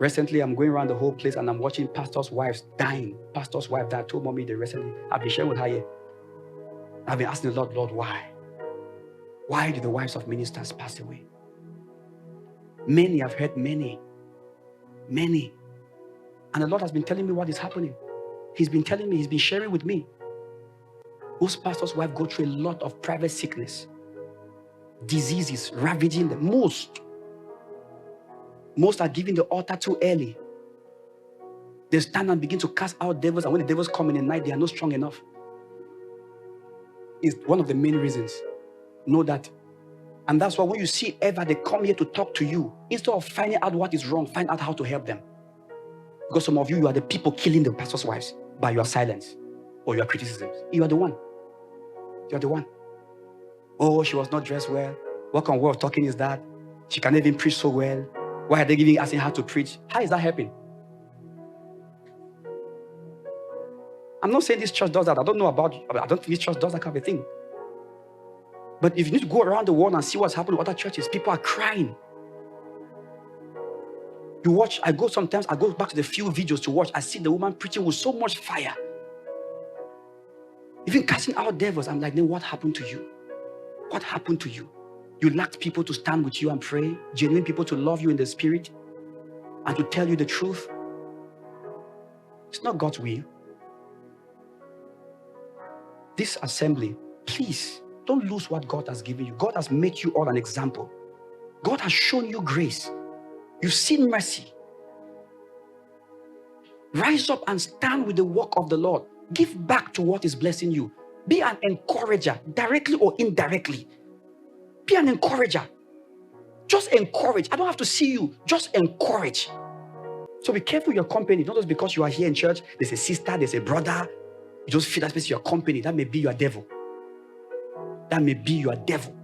Recently, I'm going around the whole place and I'm watching pastors' wives dying. Pastors' wife that told mommy they recently. I've been sharing with her here. I've been asking the Lord, Lord, why? Why do the wives of ministers pass away? Many, I've heard many. And the Lord has been telling me what is happening. He's been telling me, he's been sharing with me. Most pastors' wives go through a lot of private sickness, diseases ravaging them. Most are giving the altar too early. They stand and begin to cast out devils, and when the devils come in the night, they are not strong enough. It's one of the main reasons. Know that. And that's why when you see ever they come here to talk to you, instead of finding out what is wrong, find out how to help them. Because some of you are the people killing the pastors' wives by your silence or your criticisms. You are the one. You are the one. Oh, she was not dressed well. What kind of way of talking is that? She can't even preach so well. Why are they asking her to preach? How is that helping? I'm not saying this church does that. I don't think this church does that kind of thing. But if you need to go around the world and see what's happening with other churches, people are crying. You watch, I go back to the few videos to watch. I see the woman preaching with so much fire. Even casting out devils. I'm like, then what happened to you? What happened to you? You lacked people to stand with you and pray, genuine people to love you in the spirit and to tell you the truth. It's not God's will. This assembly, please, don't lose what God has given you. God has made you all an example. God has shown you grace. You've seen mercy. Rise up and stand with the work of the Lord. Give back to what is blessing you. Be an encourager, directly or indirectly. Be an encourager. Just encourage. I don't have to see you. Just encourage. So be careful your company. Not just because you are here in church, there's a sister, there's a brother. You just feel that space your company. That may be your devil. That may be your devil.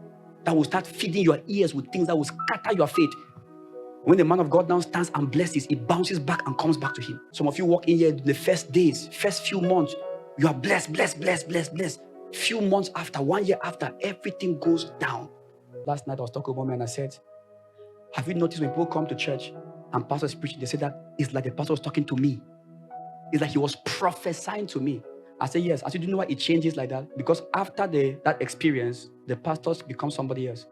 That will start feeding your ears with things that will scatter your faith. When the man of God now stands and blesses, it bounces back and comes back to him. Some of you walk in here in the first days, first few months, you are blessed. Few months after, 1 year after, everything goes down. Last night I was talking about me and I said, have you noticed when people come to church and pastors preaching, they say that it's like the pastor was talking to me. It's like he was prophesying to me. I say, yes. I said, do you know why it changes like that? Because after that experience, the pastors become somebody else.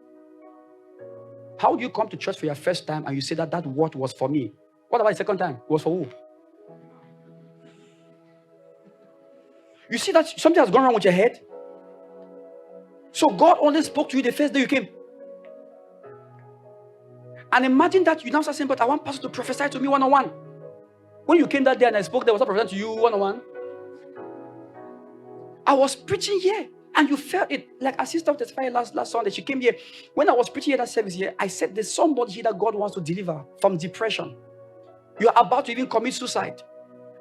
How do you come to church for your first time and you say that word was for me? What about the second time? It was for who? You see that something has gone wrong with your head? So God only spoke to you the first day you came. And imagine that you now start saying, but I want pastor to prophesy to me one-on-one. When you came that day and I spoke, there was a prophecy to you one-on-one. I was preaching here and you felt it. Like our sister testified last Sunday, she came here. When I was preaching here that service here, I said there's somebody here that God wants to deliver from depression. You're about to even commit suicide.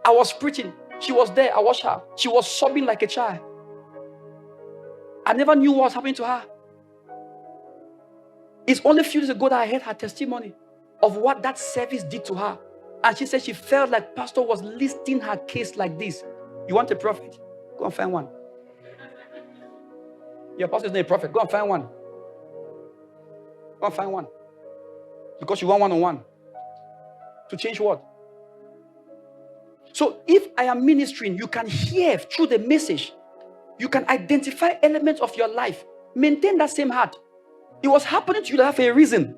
I was preaching. She was there. I watched her. She was sobbing like a child. I never knew what was happening to her. It's only a few days ago that I heard her testimony of what that service did to her. And she said she felt like pastor was listing her case like this. You want a prophet? Go and find one. Your pastor is not a prophet. Go and find one. Go and find one. Because you want one-on-one. To change what? So if I am ministering, you can hear through the message. You can identify elements of your life. Maintain that same heart. It was happening to you for a reason.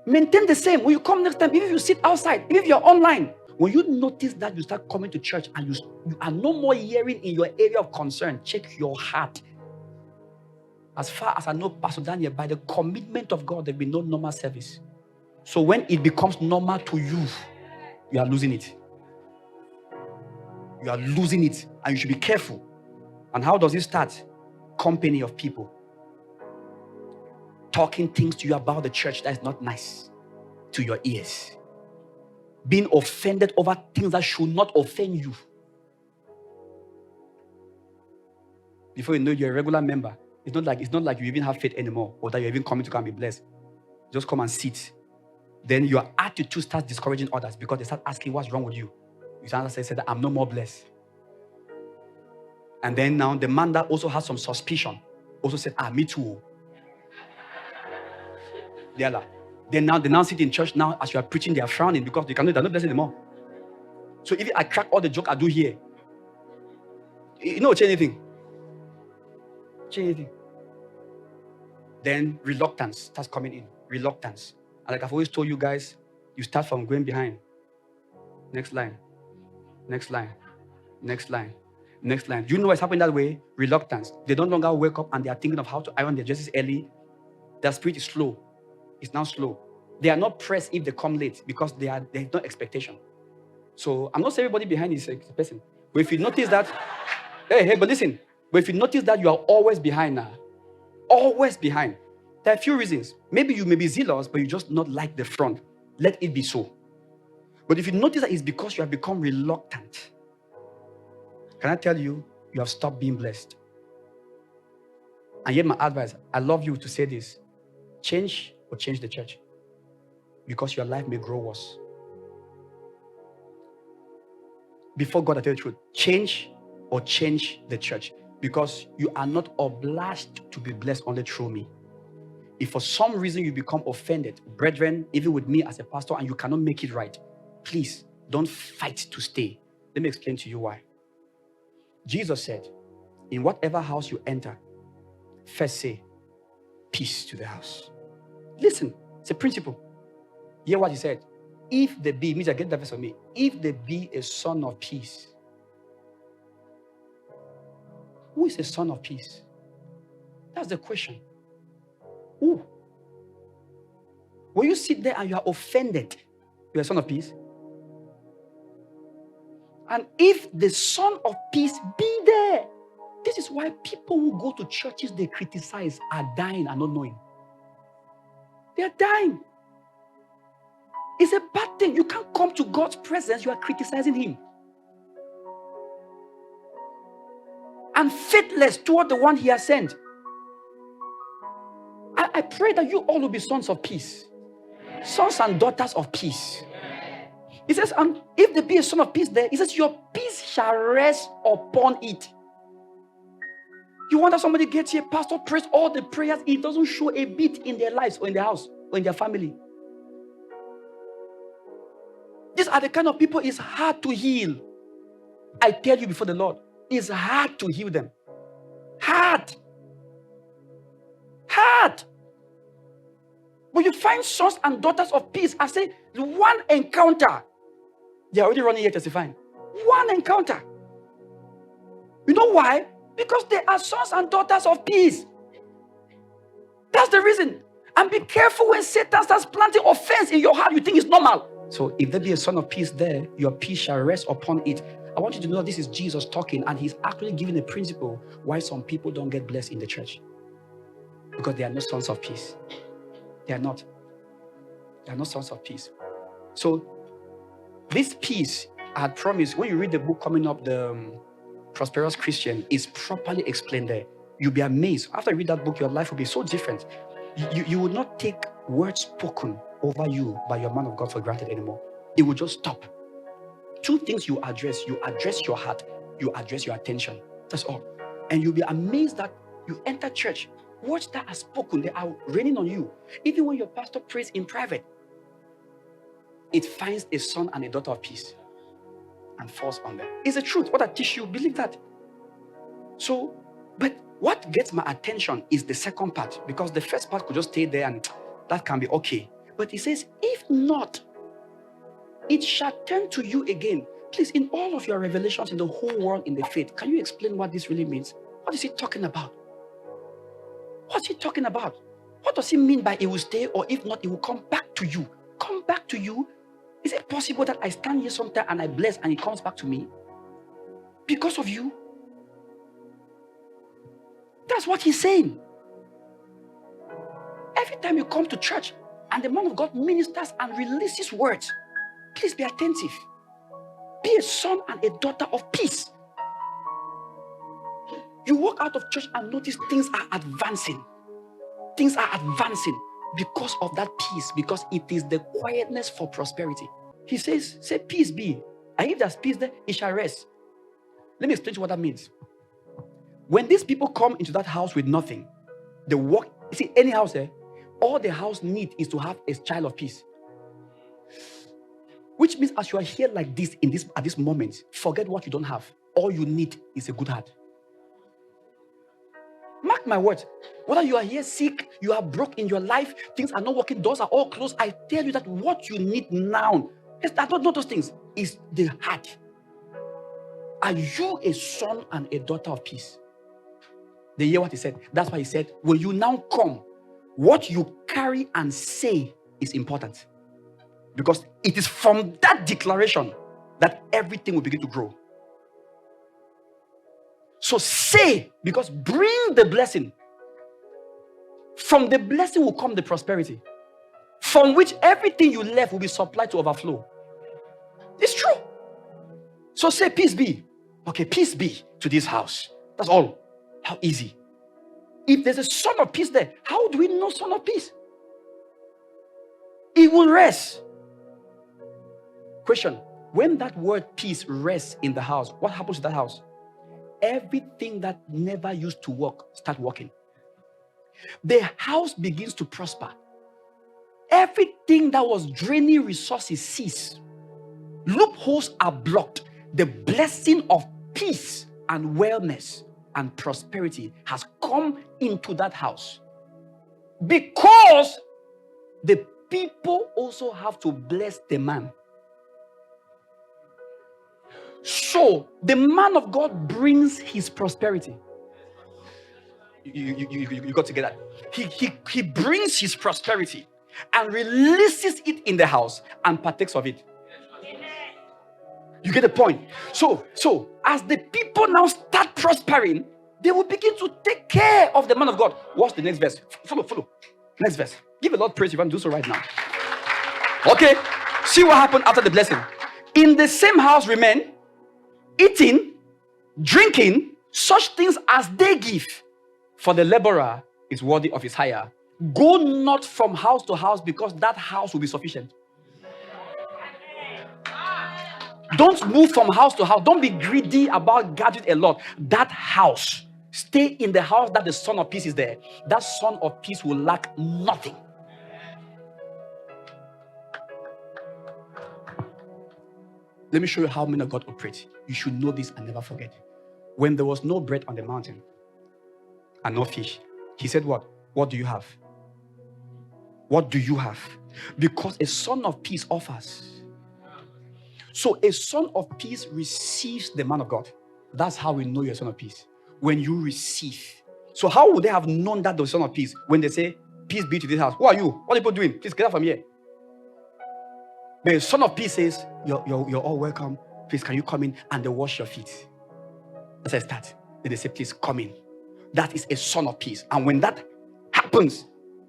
Maintain the same. When you come next time, even if you sit outside, even if you're online, when you notice that you start coming to church and you are no more hearing in your area of concern, check your heart. As far as I know, Pastor Daniel, by the commitment of God, there will be no normal service. So when it becomes normal to you, you are losing it. You are losing it, and you should be careful. And how does it start? Company of people talking things to you about the church that is not nice to your ears. Being offended over things that should not offend you. Before you know you're a regular member, it's not like you even have faith anymore, or that you're even coming to come and be blessed. Just come and sit. Then your attitude starts discouraging others because they start asking what's wrong with you. You start saying that I'm no more blessed. And then now the man that also has some suspicion also said, me too. Diala. Then now they now sit in church now as you are preaching, they are frowning because they're not blessed anymore. So if I crack all the joke I do here, you know, change anything. Change anything. Then reluctance starts coming in. Reluctance. And like I've always told you guys, you start from going behind. Next line. Next line. Next line. Next line. Do you know what's happening that way? Reluctance. They don't longer wake up and they are thinking of how to iron their dresses early. Their spirit is slow. It's now slow. They are not pressed if they come late because there's no expectation. So I'm not saying everybody behind is a person. But if you notice that, but listen. But if you notice that you are always behind now, always behind, there are a few reasons. Maybe you may be zealous, but you just not like the front. Let it be so. But if you notice that it's because you have become reluctant, can I tell you, you have stopped being blessed. And yet my advice, I love you to say this, change or change the church. Because your life may grow worse. Before God, I tell you the truth, change or change the church. Because you are not obliged to be blessed only through me. If for some reason you become offended, brethren, even with me as a pastor, and you cannot make it right, please don't fight to stay. Let me explain to you why. Jesus said, in whatever house you enter, first say, peace to the house. Listen, it's a principle. Hear what he said. If there be, means I get that verse from me. If there be a son of peace. Who is a son of peace? That's the question. Who? When you sit there and you are offended, you're a son of peace. And if the son of peace be there, this is why people who go to churches they criticize are dying and not knowing. They are dying. It's a bad thing. You can't come to God's presence, you are criticizing him. And faithless toward the one he has sent. I pray that you all will be sons of peace. Sons and daughters of peace. He says, and if there be a son of peace there, he says, your peace shall rest upon it. You wonder somebody gets here, pastor prays all the prayers, it doesn't show a bit in their lives or in their house or in their family. These are the kind of people it's hard to heal. I tell you before the Lord, it's hard to heal them. Hard. Hard. But you find sons and daughters of peace. I say, one encounter, they're already running here testifying. One encounter. You know why? Because they are sons and daughters of peace. That's the reason. And be careful when Satan starts planting offense in your heart, you think it's normal. So if there be a son of peace there, your peace shall rest upon it. I want you to know this is Jesus talking, and he's actually giving a principle why some people don't get blessed in the church. Because they are not sons of peace. They are not. They are not sons of peace. So this peace, I had promised, when you read the book coming up, the Prosperous Christian, is properly explained there. You'll be amazed. After you read that book, your life will be so different. You will not take words spoken over you by your man of God for granted anymore. It will just stop. Two things you address. You address your heart. You address your attention. That's all. And you'll be amazed that you enter church. Words that are spoken, they are raining on you. Even when your pastor prays in private, it finds a son and a daughter of peace and falls on them. It's the truth. What I teach you, believe that. So, but what gets my attention is the second part, because the first part could just stay there and that can be okay. But he says, if not, it shall turn to you again. Please, in all of your revelations in the whole world in the faith, can you explain what this really means? What is he talking about? What's he talking about? What does he mean by it will stay, or if not, it will come back to you? Come back to you? Is it possible that I stand here sometime and I bless and it comes back to me? Because of you? That's what he's saying. Every time you come to church and the man of God ministers and releases words, please be attentive. Be a son and a daughter of peace. You walk out of church and notice things are advancing. Things are advancing because of that peace, because it is the quietness for prosperity. He says, say peace be. And if there's peace there, it shall rest. Let me explain to you what that means. When these people come into that house with nothing, they walk, you see, any house there, All the house needs is to have a child of peace. Which means as you are here like this, at this moment, forget what you don't have. All you need is a good heart. Mark my words. Whether you are here sick, you are broke in your life, things are not working, doors are all closed. I tell you that what you need now, it's not those things, is the heart. Are you a son and a daughter of peace? They hear what he said. That's why he said, when you now come, what you carry and say is important. Because it is from that declaration that everything will begin to grow. So say, because bring the blessing. From the blessing will come the prosperity, from which everything you left will be supplied to overflow. It's true. So say, peace be. Okay, peace be to this house. That's all. How easy. If there's a son of peace there, how do we know son of peace? It will rest. Question: when that word peace rests in the house, what happens to that house? Everything that never used to work start working. The house begins to prosper. Everything that was draining resources cease. Loopholes are blocked. The blessing of peace and wellness and prosperity has come into that house. Because the people also have to bless the man. So the man of God brings his prosperity. You got to get that. He brings his prosperity and releases it in the house and partakes of it. You get the point? So as the people now start prospering, they will begin to take care of the man of God. What's the next verse? Follow. Next verse. Give a Lord praise if you want to do so right now. Okay. See what happened after the blessing. In the same house remain, eating, drinking, such things as they give. For the laborer is worthy of his hire. Go not from house to house, because that house will be sufficient. Don't move from house to house. Don't be greedy about gathering a lot. That house, stay in the house that the son of peace is there. That son of peace will lack nothing. Let me show you how men of God operate. You should know this and never forget. When there was no bread on the mountain and no fish, he said what? What do you have? What do you have? Because a son of peace offers. So a son of peace receives the man of God. That's how we know you're a son of peace. When you receive. So how would they have known that the son of peace? When they say, peace be to this house. Who are you? What are people doing? Please get out from here. But a son of peace says, you're all welcome. Please, can you come in and they wash your feet? That's how I start. Then they say, please come in. That is a son of peace. And when that happens,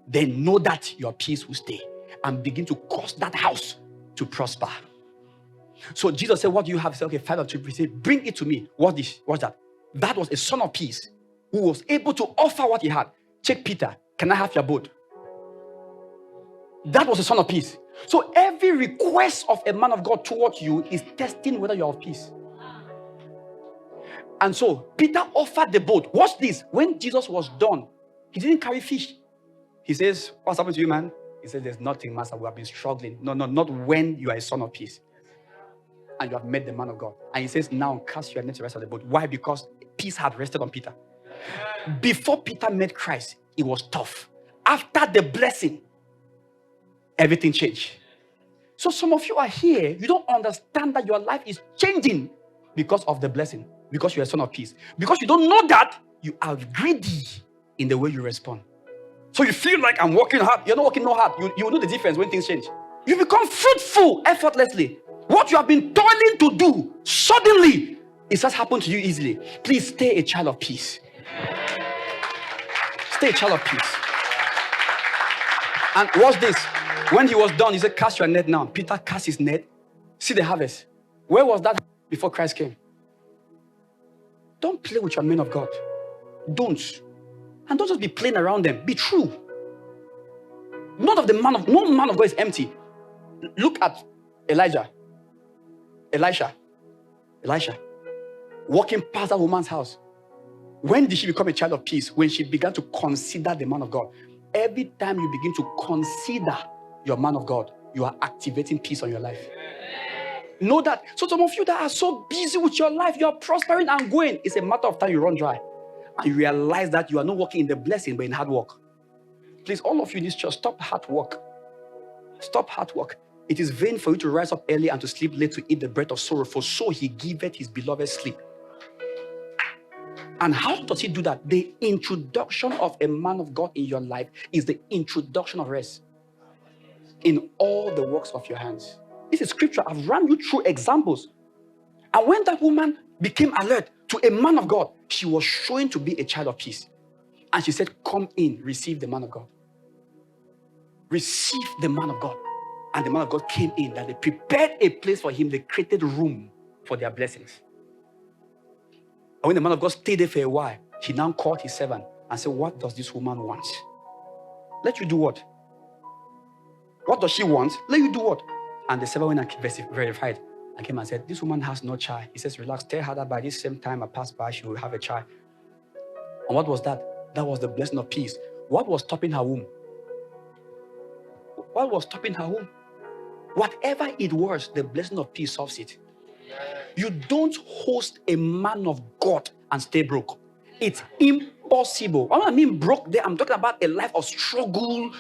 then know that your peace will stay and begin to cause that house to prosper. So Jesus said, what do you have? He said, okay, 5 or 2. He said, bring it to me. What's that? That was a son of peace who was able to offer what he had. Check Peter. Can I have your boat? That was a son of peace. So every request of a man of God towards you is testing whether you're of peace. And so Peter offered the boat. Watch this. When Jesus was done, he didn't carry fish. He says, what's happened to you, man? He says, there's nothing, master. We have been struggling. No, not when you are a son of peace and you have met the man of God. And he says, now cast your net to the rest of the boat. Why? Because peace had rested on Peter. Before Peter met Christ, it was tough. After the blessing, everything changed. So some of you are here, you don't understand that your life is changing because of the blessing, because you're a son of peace. Because you don't know that, you are greedy in the way you respond. So you feel like I'm working hard. You're not working no hard. You know the difference when things change. You become fruitful effortlessly. What you have been toiling to do, suddenly, it just happened to you easily. Please stay a child of peace. Stay a child of peace. And watch this. When he was done, he said, cast your net now. Peter cast his net. See the harvest. Where was that before Christ came? Don't play with your men of God. Don't. And don't just be playing around them. Be true. No man of God is empty. Look at Elisha. Walking past that woman's house. When did she become a child of peace? When she began to consider the man of God. Every time you begin to consider your man of God, you are activating peace on your life. Know that. So some of you that are so busy with your life, you are prospering and going. It's a matter of time you run dry. And you realize that you are not working in the blessing, but in hard work. Please, all of you in this church, stop hard work. Stop hard work. It is vain for you to rise up early and to sleep late to eat the bread of sorrow, for so he giveth his beloved sleep. And how does he do that? The introduction of a man of God in your life is the introduction of rest in all the works of your hands. This is scripture. I've run you through examples. And when that woman became alert to a man of God, she was showing to be a child of peace. And she said, come in, receive the man of God. Receive the man of God. And the man of God came in, that they prepared a place for him. They created room for their blessings. And when the man of God stayed there for a while, he now called his servant and said, what does this woman want? Let you do what? What does she want? Let you do what? And the servant went and verified and came and said, this woman has no child. He says, relax, tell her that by this same time I pass by, she will have a child. And what was that? That was the blessing of peace. What was stopping her womb? What was stopping her womb? Whatever it was, the blessing of peace solves it. You don't host a man of God and stay broke. It's impossible. When I mean broke there, I'm talking about a life of struggle.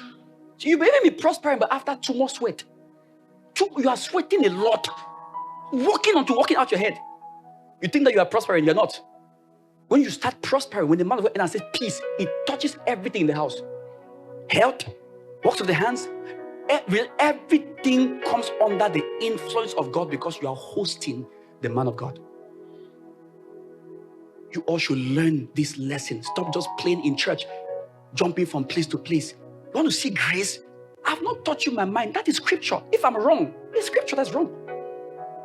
You may even be prospering, but after too much sweat. You are sweating a lot. Walking out your head. You think that you are prospering, you're not. When you start prospering, when the man of God says peace, it touches everything in the house. Health, works of the hands, everything comes under the influence of God because you are hosting the man of God. You all should learn this lesson. Stop just playing in church, jumping from place to place. You want to see grace? I've not taught you my mind. That is scripture. If I'm wrong, it's scripture that's wrong.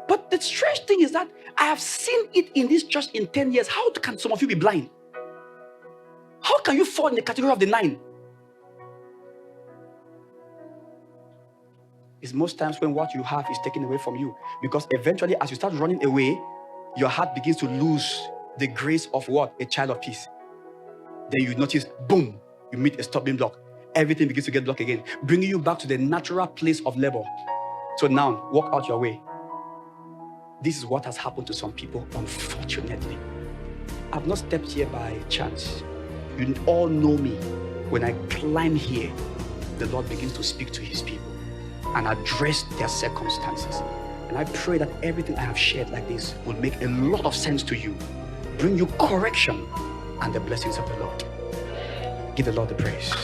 But the strange thing is that I have seen it in this church in 10 years. How can some of you be blind? How can you fall in the category of the 9? It's most times when what you have is taken away from you. Because eventually, as you start running away, your heart begins to lose the grace of what? A child of peace. Then you notice, boom, you meet a stumbling block. Everything begins to get blocked again, bringing you back to the natural place of labor. So now, walk out your way. This is what has happened to some people, unfortunately. I've not stepped here by chance. You all know me. When I climb here, the Lord begins to speak to his people and address their circumstances. And I pray that everything I have shared like this will make a lot of sense to you, bring you correction and the blessings of the Lord. Give the Lord the praise.